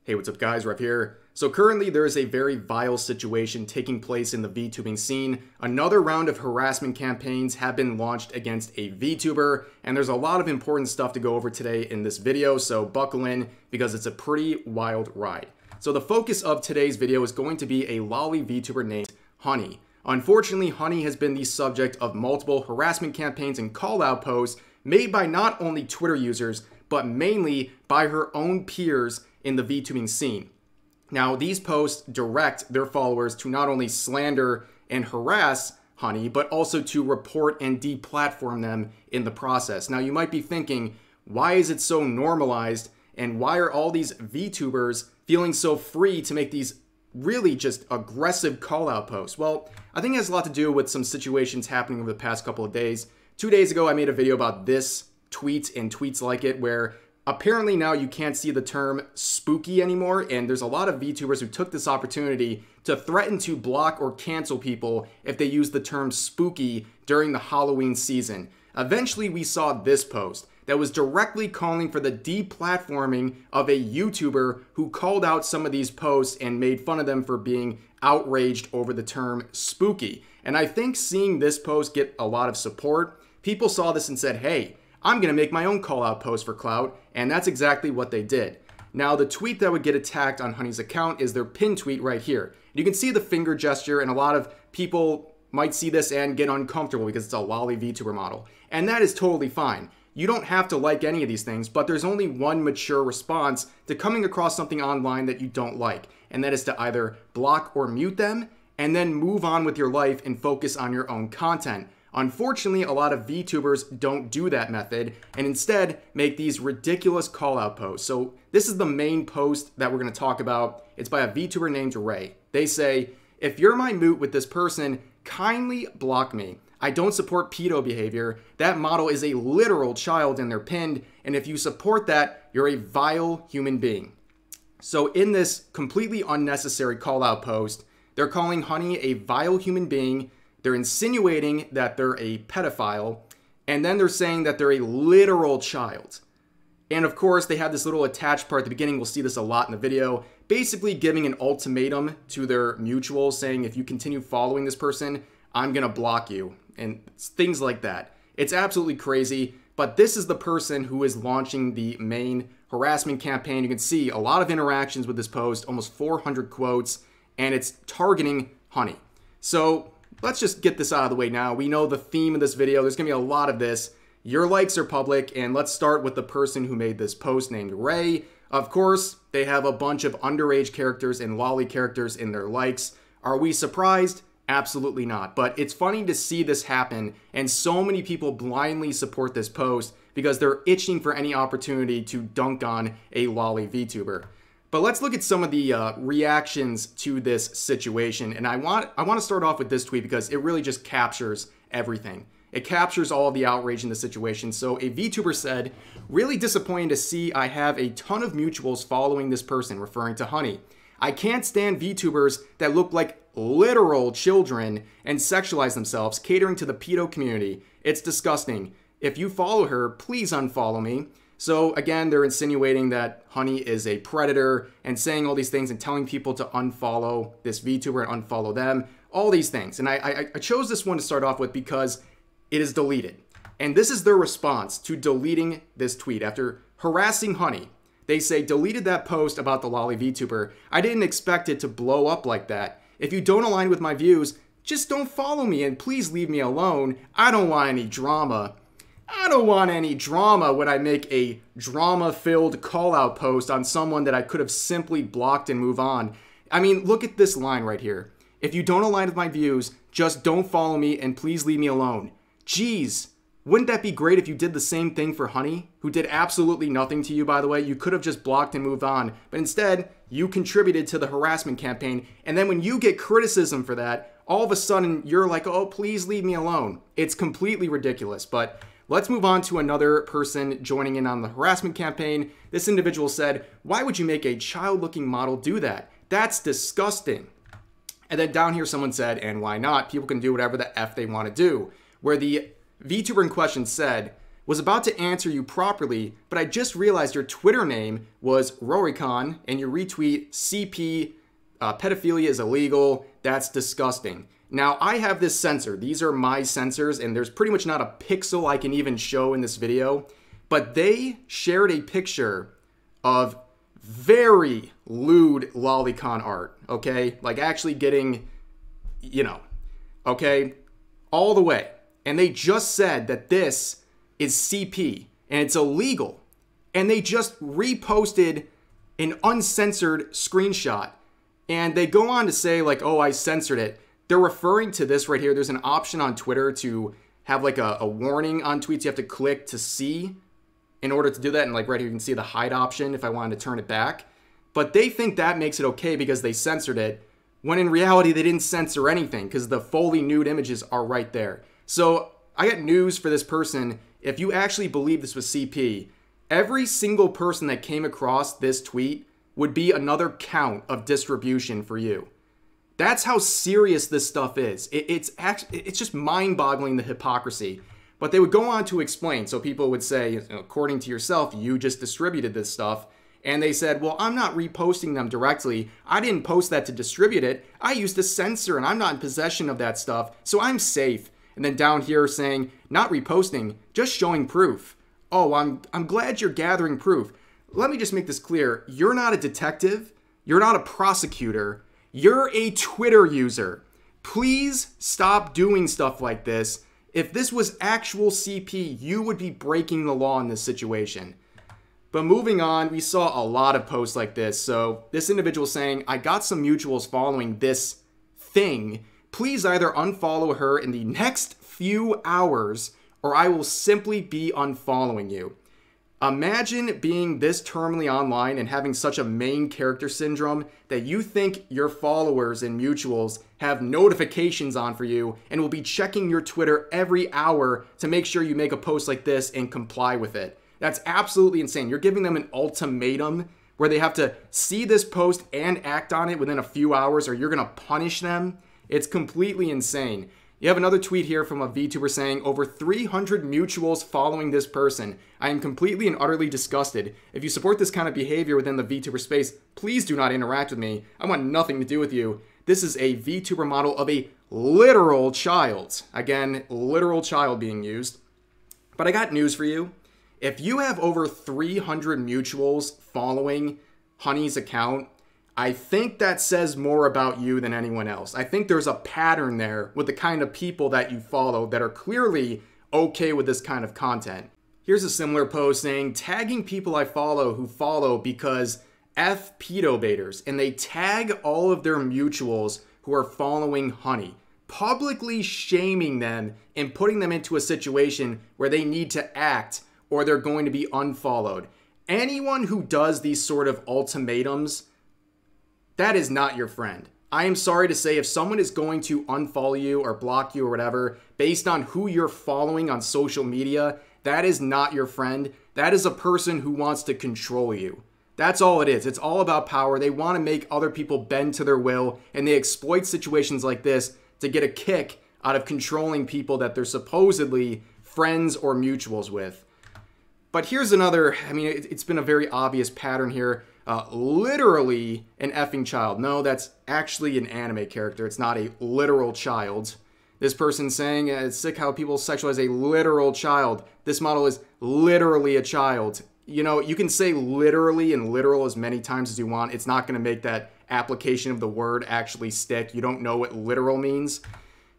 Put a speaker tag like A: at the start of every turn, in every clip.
A: Hey, what's up guys, Rev here. So currently there is a very vile situation taking place in the VTubing scene. Another round of harassment campaigns have been launched against a VTuber, and there's a lot of important stuff to go over today in this video, so buckle in because it's a pretty wild ride. So the focus of today's video is going to be a lolly VTuber named Honey. Unfortunately, Honey has been the subject of multiple harassment campaigns and call-out posts made by not only Twitter users, but mainly by her own peers in the VTubing scene. Now, these posts direct their followers to not only slander and harass Honey, but also to report and deplatform them in the process. Now, you might be thinking, why is it so normalized, and why are all these VTubers feeling so free to make these really just aggressive call-out posts? Well, I think it has a lot to do with some situations happening over the past couple of days. 2 days ago, I made a video about this tweet and tweets like it, where apparently now you can't see the term spooky anymore, and there's a lot of VTubers who took this opportunity to threaten to block or cancel people if they use the term spooky during the Halloween season. Eventually, we saw this post that was directly calling for the deplatforming of a YouTuber who called out some of these posts and made fun of them for being outraged over the term spooky. And I think seeing this post get a lot of support, people saw this and said, hey, I'm going to make my own call-out post for clout, and that's exactly what they did. Now, the tweet that would get attacked on Honey's account is their pinned tweet right here. You can see the finger gesture, and a lot of people might see this and get uncomfortable because it's a lolly VTuber model. And that is totally fine. You don't have to like any of these things, but there's only one mature response to coming across something online that you don't like, and that is to either block or mute them, and then move on with your life and focus on your own content. Unfortunately, a lot of VTubers don't do that method and instead make these ridiculous call-out posts. So this is the main post that we're going to talk about. It's by a VTuber named Ray. They say, if you're my moot with this person, kindly block me. I don't support pedo behavior. That model is a literal child and they're pinned. And if you support that, you're a vile human being. So in this completely unnecessary call-out post, they're calling Honey a vile human being. They're insinuating that they're a pedophile, and then they're saying that they're a literal child. And of course, they have this little attached part at the beginning. We'll see this a lot in the video, basically giving an ultimatum to their mutuals, saying if you continue following this person, I'm gonna block you, and things like that. It's absolutely crazy, but this is the person who is launching the main harassment campaign. You can see a lot of interactions with this post, almost 400 quotes, and it's targeting Honey. So let's just get this out of the way now. We know the theme of this video. There's going to be a lot of this. Your likes are public, and let's start with the person who made this post named Ray. Of course, they have a bunch of underage characters and lolly characters in their likes. Are we surprised? Absolutely not. But it's funny to see this happen, and so many people blindly support this post because they're itching for any opportunity to dunk on a lolly VTuber. But let's look at some of the reactions to this situation. And I want to start off with this tweet because it really just captures everything. It captures all of the outrage in the situation. So a VTuber said, really disappointing to see I have a ton of mutuals following this person, referring to Honey. I can't stand VTubers that look like literal children and sexualize themselves, catering to the pedo community. It's disgusting. If you follow her, please unfollow me. So again, they're insinuating that Honey is a predator and saying all these things and telling people to unfollow this VTuber and unfollow them, all these things. And I chose this one to start off with because it is deleted. And this is their response to deleting this tweet. After harassing Honey, they say, deleted that post about the lolly VTuber. I didn't expect it to blow up like that. If you don't align with my views, just don't follow me and please leave me alone. I don't want any drama. I don't want any drama when I make a drama-filled call-out post on someone that I could have simply blocked and move on. I mean, look at this line right here. If you don't align with my views, just don't follow me and please leave me alone. Jeez, wouldn't that be great if you did the same thing for Honey, who did absolutely nothing to you, by the way? You could have just blocked and moved on, but instead, you contributed to the harassment campaign, and then when you get criticism for that, all of a sudden, you're like, oh, please leave me alone. It's completely ridiculous, but let's move on to another person joining in on the harassment campaign. This individual said, why would you make a child-looking model do that? That's disgusting. And then down here someone said, and why not? People can do whatever the F they want to do. Where the VTuber in question said, Was about to answer you properly, but I just realized your Twitter name was Roricon and you retweet CP, pedophilia is illegal, that's disgusting. Now, I have this censor. These are my censors, and there's pretty much not a pixel I can even show in this video, but they shared a picture of very lewd lolicon art, okay? Like actually getting, okay? All the way. And they just said that this is CP, and it's illegal. And they just reposted an uncensored screenshot. And they go on to say like, oh, I censored it. They're referring to this right here. There's an option on Twitter to have like a warning on tweets you have to click to see in order to do that. And like right here, you can see the hide option if I wanted to turn it back. But they think that makes it okay because they censored it, when in reality, they didn't censor anything because the fully nude images are right there. So I got news for this person. If you actually believe this was CP, every single person that came across this tweet would be another count of distribution for you. That's how serious this stuff is. It's just mind-boggling, the hypocrisy. But they would go on to explain. So people would say, according to yourself, you just distributed this stuff. And they said, well, I'm not reposting them directly. I didn't post that to distribute it. I used a censor and I'm not in possession of that stuff. So I'm safe. And then down here saying, not reposting, just showing proof. Oh, I'm glad you're gathering proof. Let me just make this clear. You're not a detective. You're not a prosecutor. You're a Twitter user. Please stop doing stuff like this. If this was actual CP, you would be breaking the law in this situation. But moving on, we saw a lot of posts like this. So this individual saying, I got some mutuals following this thing. Please either unfollow her in the next few hours or I will simply be unfollowing you. Imagine being this terminally online and having such a main character syndrome that you think your followers and mutuals have notifications on for you and will be checking your Twitter every hour to make sure you make a post like this and comply with it. That's absolutely insane. You're giving them an ultimatum where they have to see this post and act on it within a few hours or you're going to punish them. It's completely insane. You have another tweet here from a VTuber saying, over 300 mutuals following this person. I am completely and utterly disgusted. If you support this kind of behavior within the VTuber space, please do not interact with me. I want nothing to do with you. This is a VTuber model of a literal child. Again, literal child being used. But I got news for you. If you have over 300 mutuals following Honey's account, I think that says more about you than anyone else. I think there's a pattern there with the kind of people that you follow that are clearly okay with this kind of content. Here's a similar post saying, tagging people I follow who follow because F pedo baiters, and they tag all of their mutuals who are following Honey, publicly shaming them and putting them into a situation where they need to act or they're going to be unfollowed. Anyone who does these sort of ultimatums, that is not your friend. I am sorry to say, if someone is going to unfollow you or block you or whatever based on who you're following on social media, that is not your friend. That is a person who wants to control you. That's all it is. It's all about power. They want to make other people bend to their will, and they exploit situations like this to get a kick out of controlling people that they're supposedly friends or mutuals with. But here's another, it's been a very obvious pattern here. Literally an effing child. No, that's actually an anime character. It's not a literal child. This person saying, it's sick how people sexualize a literal child. This model is literally a child. You can say literally and literal as many times as you want. It's not going to make that application of the word actually stick. You don't know what literal means.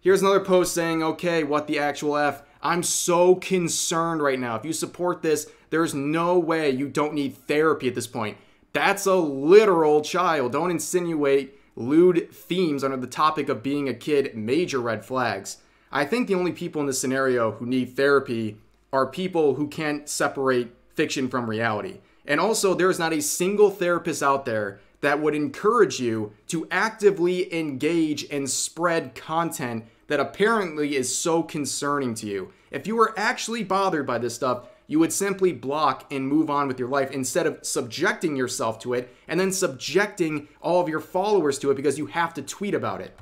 A: Here's another post saying, okay, what the actual F? I'm so concerned right now. If you support this, there's no way you don't need therapy at this point. That's a literal child. Don't insinuate lewd themes under the topic of being a kid. Major red flags. I think the only people in this scenario who need therapy are people who can't separate fiction from reality. And also, there's not a single therapist out there that would encourage you to actively engage and spread content that apparently is so concerning to you. If you were actually bothered by this stuff, you would simply block and move on with your life instead of subjecting yourself to it and then subjecting all of your followers to it because you have to tweet about it.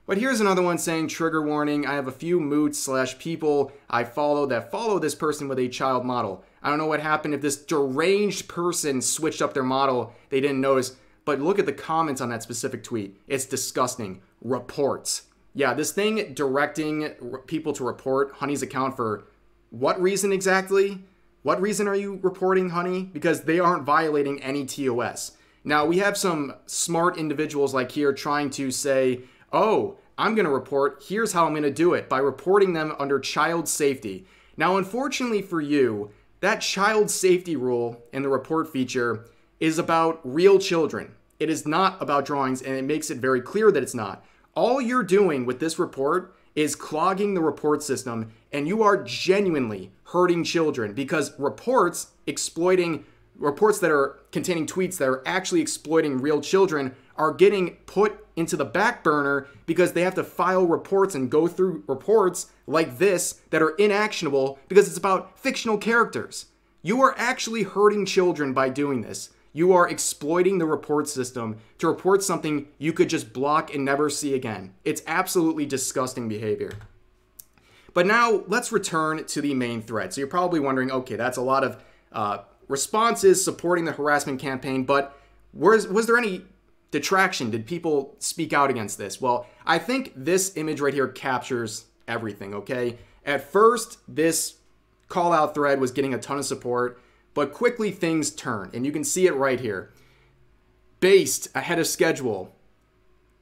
A: But here's another one saying, trigger warning, I have a few moods/people I follow that follow this person with a child model. I don't know what happened if this deranged person switched up their model. They didn't notice. But look at the comments on that specific tweet. It's disgusting. Reports. Yeah, this thing directing people to report Honey's account for what reason exactly? What reason are you reporting Honey? Because they aren't violating any TOS. Now, we have some smart individuals like here trying to say, oh, I'm going to report, here's how I'm going to do it, by reporting them under child safety. Now, unfortunately for you, that child safety rule in the report feature is about real children. It is not about drawings, and it makes it very clear that it's not. All you're doing with this report is clogging the report system, and you are genuinely hurting children because reports that are containing tweets that are actually exploiting real children are getting put into the back burner because they have to file reports and go through reports like this that are inactionable because it's about fictional characters. You are actually hurting children by doing this. You are exploiting the report system to report something you could just block and never see again. It's absolutely disgusting behavior. But now let's return to the main thread. So you're probably wondering, okay, that's a lot of responses supporting the harassment campaign, but was there any detraction? Did people speak out against this? Well, I think this image right here captures everything, okay? At first, this call-out thread was getting a ton of support, but quickly things turn, and you can see it right here. Based ahead of schedule,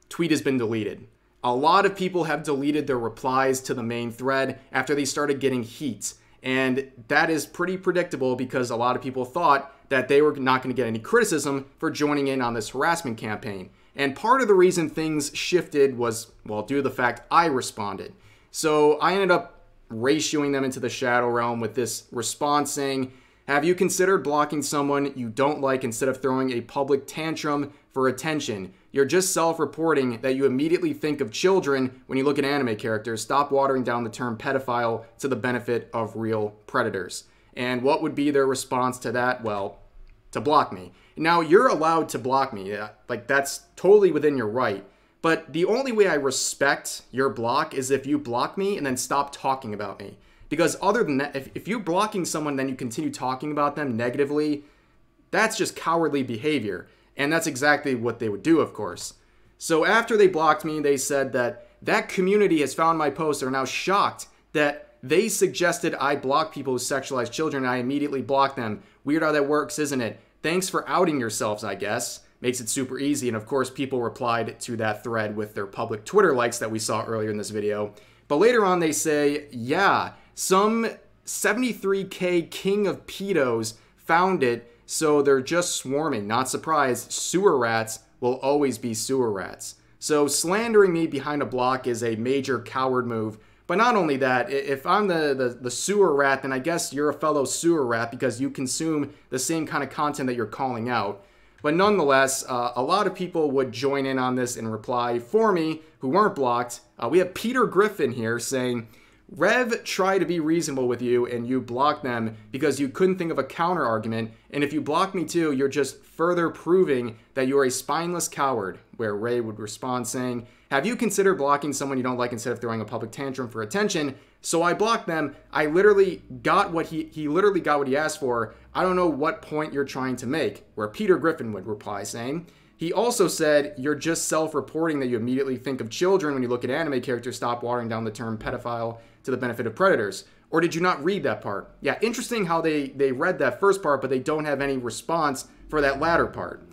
A: tweet has been deleted. A lot of people have deleted their replies to the main thread after they started getting heat. And that is pretty predictable because a lot of people thought that they were not going to get any criticism for joining in on this harassment campaign. And part of the reason things shifted was, well, due to the fact I responded. So I ended up ratioing them into the shadow realm with this response saying, have you considered blocking someone you don't like instead of throwing a public tantrum for attention? You're just self-reporting that you immediately think of children when you look at anime characters. Stop watering down the term pedophile to the benefit of real predators. And what would be their response to that? Well, to block me. Now, you're allowed to block me. Like, that's totally within your right. But the only way I respect your block is if you block me and then stop talking about me. Because other than that, if you're blocking someone then you continue talking about them negatively, that's just cowardly behavior. And that's exactly what they would do, of course. So after they blocked me, they said that community has found my post and are now shocked that they suggested I block people who sexualize children and I immediately block them. Weird how that works, isn't it? Thanks for outing yourselves, I guess. Makes it super easy. And of course, people replied to that thread with their public Twitter likes that we saw earlier in this video. But later on, they say, yeah, some 73K king of pedos found it, so they're just swarming. Not surprised, sewer rats will always be sewer rats. So slandering me behind a block is a major coward move. But not only that, if I'm the sewer rat, then I guess you're a fellow sewer rat because you consume the same kind of content that you're calling out. But nonetheless, a lot of people would join in on this and reply for me who weren't blocked. We have Peter Griffin here saying, Rev tried to be reasonable with you and you blocked them because you couldn't think of a counter argument. And if you block me too, you're just further proving that you are a spineless coward. Where Ray would respond saying, have you considered blocking someone you don't like instead of throwing a public tantrum for attention? So I blocked them. I literally got what he literally got what he asked for. I don't know what point you're trying to make. Where Peter Griffin would reply saying, he also said, you're just self-reporting that you immediately think of children when you look at anime characters. Stop watering down the term pedophile to the benefit of predators. Or did you not read that part? Yeah, interesting how they read that first part, but they don't have any response for that latter part.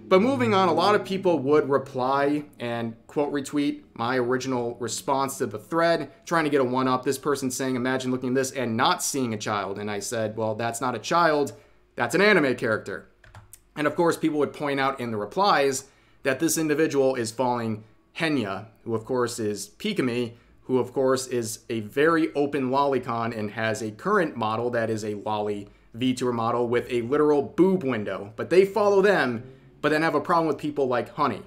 A: But moving on, a lot of people would reply and quote retweet my original response to the thread, trying to get a one-up. This person saying, imagine looking at this and not seeing a child. And I said, well, that's not a child, that's an anime character. And of course, people would point out in the replies that this individual is following Henya, who of course is Pikami, who of course is a very open lolicon and has a current model that is a lolly VTuber model with a literal boob window. But they follow them, but then have a problem with people like Honey.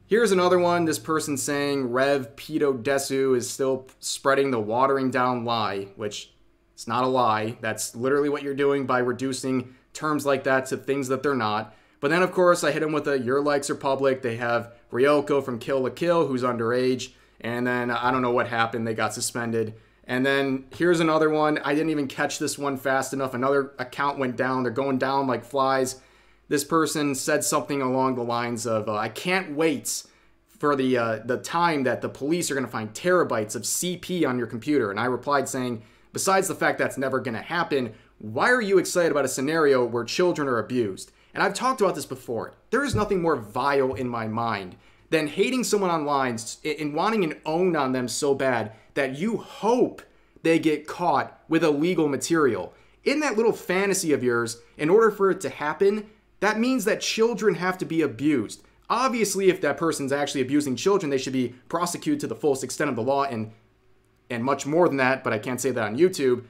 A: Here's another one, this person saying Rev Pedo Desu is still spreading the watering down lie, which it's not a lie. That's literally what you're doing by reducing terms like that to things that they're not. But then, of course, I hit him with a "your likes are public." They have Ryoko from Kill la Kill, who's underage. And then I don't know what happened. They got suspended. And then here's another one. I didn't even catch this one fast enough. Another account went down. They're going down like flies. This person said something along the lines of, I can't wait for the time that the police are going to find terabytes of CP on your computer. And I replied saying, besides the fact that's never going to happen, why are you excited about a scenario where children are abused? And I've talked about this before. There is nothing more vile in my mind than hating someone online and wanting an own on them so bad that you hope they get caught with illegal material. In that little fantasy of yours, in order for it to happen, that means that children have to be abused. Obviously, if that person's actually abusing children, they should be prosecuted to the fullest extent of the law and much more than that, but I can't say that on YouTube.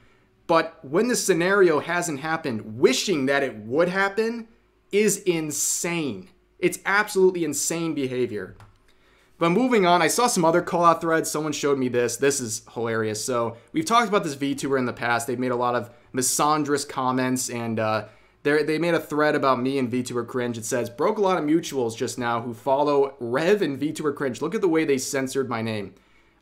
A: But when this scenario hasn't happened, wishing that it would happen is insane. It's absolutely insane behavior. But moving on, I saw some other call-out threads. Someone showed me this. This is hilarious. So we've talked about this VTuber in the past. They've made a lot of misandrous comments, and they made a thread about me and VTuber Cringe. It says, broke a lot of mutuals just now who follow Rev and VTuber Cringe. Look at the way they censored my name.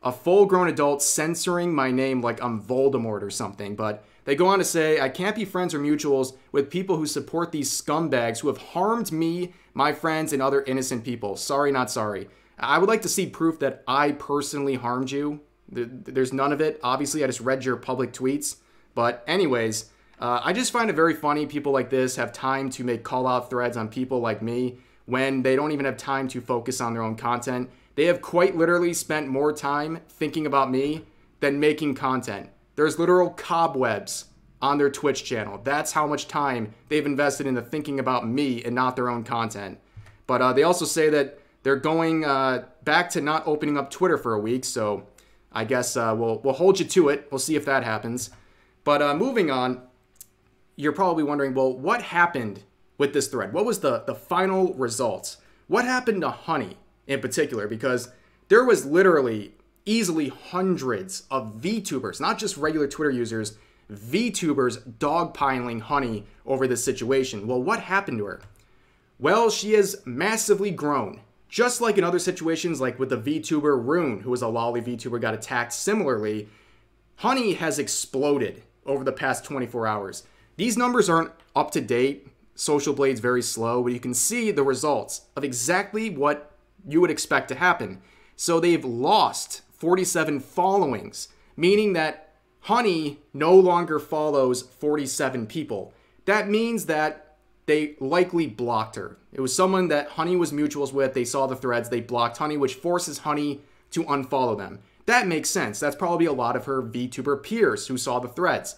A: A full-grown adult censoring my name like I'm Voldemort or something. But they go on to say, I can't be friends or mutuals with people who support these scumbags who have harmed me, my friends, and other innocent people. Sorry, not sorry. I would like to see proof that I personally harmed you. There's none of it. Obviously, I just read your public tweets. But anyways, I just find it very funny people like this have time to make call-out threads on people like me when they don't even have time to focus on their own content. They have quite literally spent more time thinking about me than making content. There's literal cobwebs on their Twitch channel. That's how much time they've invested into thinking about me and not their own content. But they also say that they're going back to not opening up Twitter for a week, so I guess we'll hold you to it. We'll see if that happens. But moving on, you're probably wondering, well, what happened with this thread? What was the final results? What happened to Honey in particular? Because there was literally easily hundreds of VTubers, not just regular Twitter users, VTubers dogpiling Honey over this situation. Well, what happened to her? Well, she has massively grown. Just like in other situations, like with the VTuber Rune, who was a lolly VTuber, got attacked similarly, Honey has exploded over the past 24 hours. These numbers aren't up to date. Social Blade's very slow, but you can see the results of exactly what you would expect to happen. So they've lost 47 followings, meaning that Honey no longer follows 47 people. That means that they likely blocked her. It was someone that Honey was mutuals with. They saw the threads. They blocked Honey, which forces Honey to unfollow them. That makes sense. That's probably a lot of her VTuber peers who saw the threads.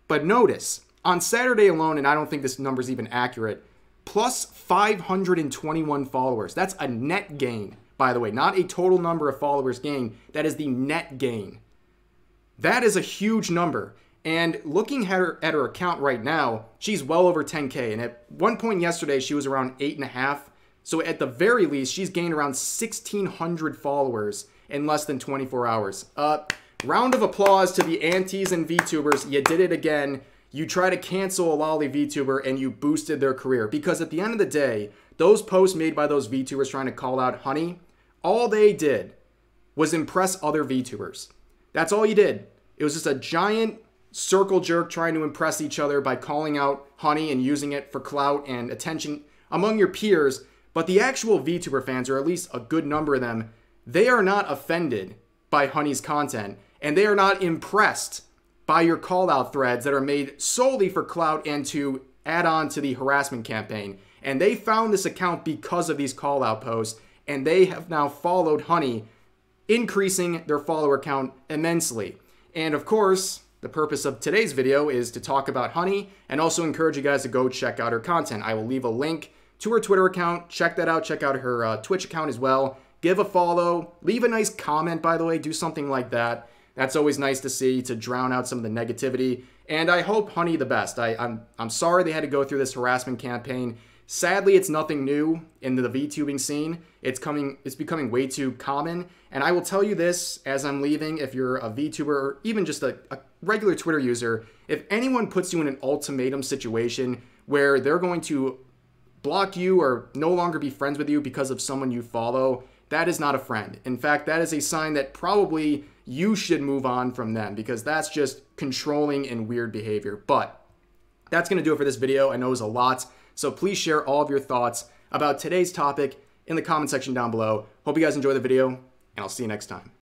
A: But notice, on Saturday alone, and I don't think this number's even accurate, plus 521 followers. That's a net gain, by the way. Not a total number of followers gained. That is the net gain. That is a huge number. And looking at her account right now, she's well over 10K. And at one point yesterday, she was around 8.5. So at the very least, she's gained around 1,600 followers in less than 24 hours. Round of applause to the antis and VTubers. You did it again. You try to cancel a lolly VTuber and you boosted their career. Because at the end of the day, those posts made by those VTubers trying to call out Honey, all they did was impress other VTubers. That's all you did. It was just a giant circle jerk trying to impress each other by calling out Honey and using it for clout and attention among your peers. But the actual VTuber fans, or at least a good number of them, they are not offended by Honey's content, and they are not impressed by your call-out threads that are made solely for clout and to add on to the harassment campaign. And they found this account because of these call-out posts, and they have now followed Honey, increasing their follower count immensely. And of course, the purpose of today's video is to talk about Honey and also encourage you guys to go check out her content. I will leave a link to her Twitter account. Check that out. Check out her Twitch account as well. Give a follow. Leave a nice comment, by the way. Do something like that. That's always nice to see, to drown out some of the negativity. And I hope Honey the best. I'm sorry they had to go through this harassment campaign. Sadly, it's nothing new in the VTubing scene. It's becoming way too common. And I will tell you this as I'm leaving, if you're a VTuber or even just a regular Twitter user, if anyone puts you in an ultimatum situation where they're going to block you or no longer be friends with you because of someone you follow, that is not a friend. In fact, that is a sign that probably you should move on from them because that's just controlling and weird behavior. But that's going to do it for this video. I know it was a lot, so please share all of your thoughts about today's topic in the comment section down below. Hope you guys enjoy the video, and I'll see you next time.